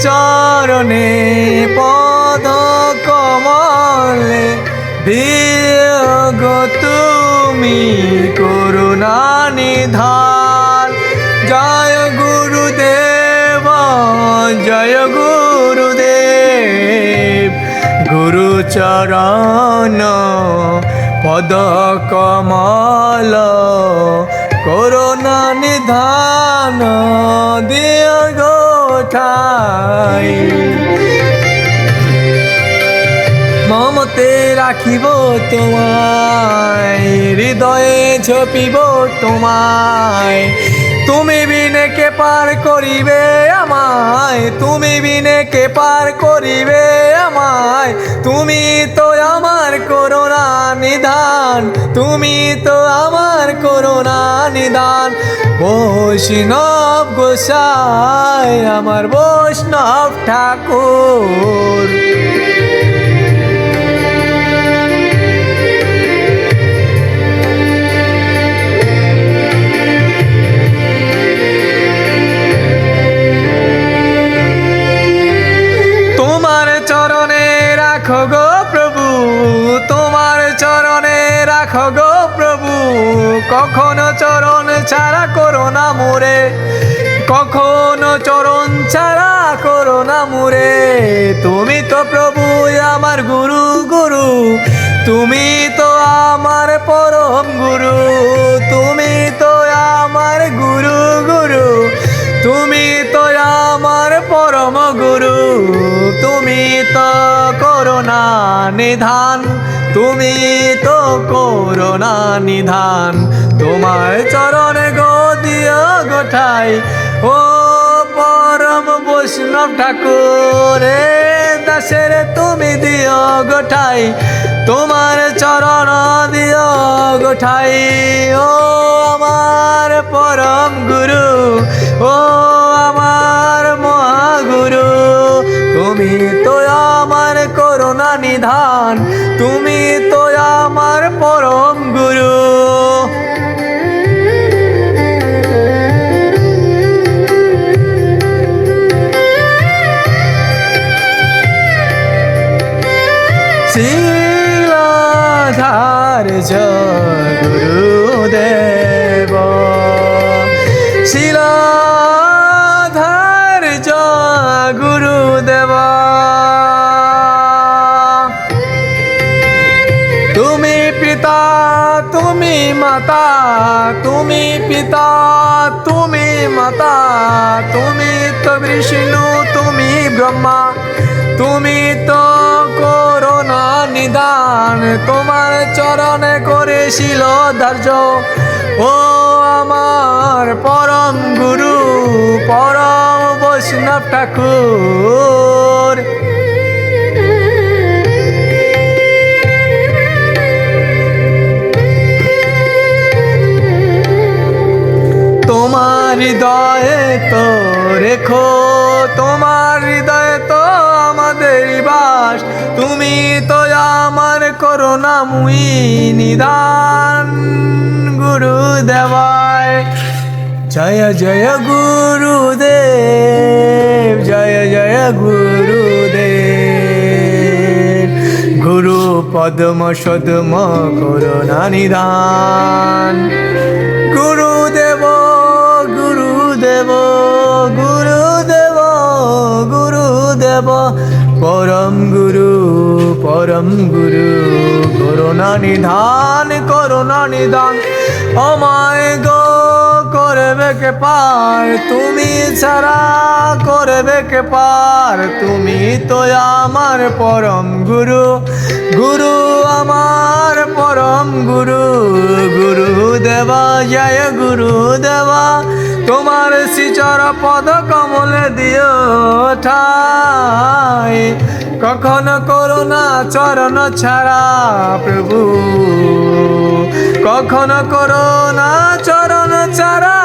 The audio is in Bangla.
চরণে পদ কমলে দিও গো তুমি করুণা নিধান। জয় গুরুদেব জয় গুরুদেব, গুরু চরণ পদ কমল করুণা নিধান দিও গো ঠাই। মমতে রাখিব তোমায়, হৃদয়ে ঝপিব তোমায়। তুমি বিনে কে পার করিবে আমায়, তুমি বিনে কে পার করিবে আমায়। তুমি তো আমার করুণা নিধান, তুমি তো আমার করুণা নিধান। বৈষ্ণব গোসাই আমার বৈষ্ণব ঠাকুর। রাখো গো প্রভু, তোমার চরণে রাখো গো প্রভু। কখনো চরণ ছাড়া করো না মোরে, কখনো চরণ ছাড়া করো না মোরে। তুমি তো প্রভু আমার গুরু গুরু, তুমি তো আমার পরম গুরু। তুমি তো আমার গুরু গুরু, তুমি তো আমার পরম গুরু। তুমি তো করুণা নিধান, তুমি তো করুণা নিধান। তোমার চরণে গো দিও গো ঠাই, ও পরম বৈষ্ণব ঠাকুর। দাসের তুমি দিও গো ঠাই, তোমার চরণ দিও গো ঠাই। ও আমার পরম গুরু, ও আমার মহাগুরু। তুমি তো আমার করুণা নিধান, তুমি তো আমার পরম গুরু। শিলাধার্য গুরুদেব, শিলাধার্য গুরুদেব। তুমি পিতা তুমি মাতা, তুমি পিতা তুমি মাতা। তুমি তো বিষ্ণু তুমি ব্রহ্মা, তুমি তো করুণা নিধান। তোমার চরণে করেছিল ধার্য, ও আমার পরম গুরু পরম বৈষ্ণব ঠাকুর। তোমার হৃদয়ে তো রেখো, তোমার হৃদয়ে তো আমাদের বাস। তুমি তো আমার করুণাময়ী নিধান গুরুদেবায়। জয় জয় গুরুদেব, জয় জয় গুরুদেব। গুরু পদ্ম সদ্ম করুণা নিধান। গুরুদেব গুরুদেব গুরুদেব গুরুদেব, পরম গুরু পরম গুরু। করুণা নিধান করুণা নিধান, আমায় গো করবে কে পার। তুমি ছাড়া করবে কে পার। তুমি তো আমার পরম গুরু, গুরু আমার পরম গুরু। গুরুদেবা জয় গুরুদেবা, তোমার শ্রীচর পদ কমলে দিও ঠাই। কখনো করুণা চরণ ছাড়া প্রভু, কখনো করুণা চরণ ছাড়া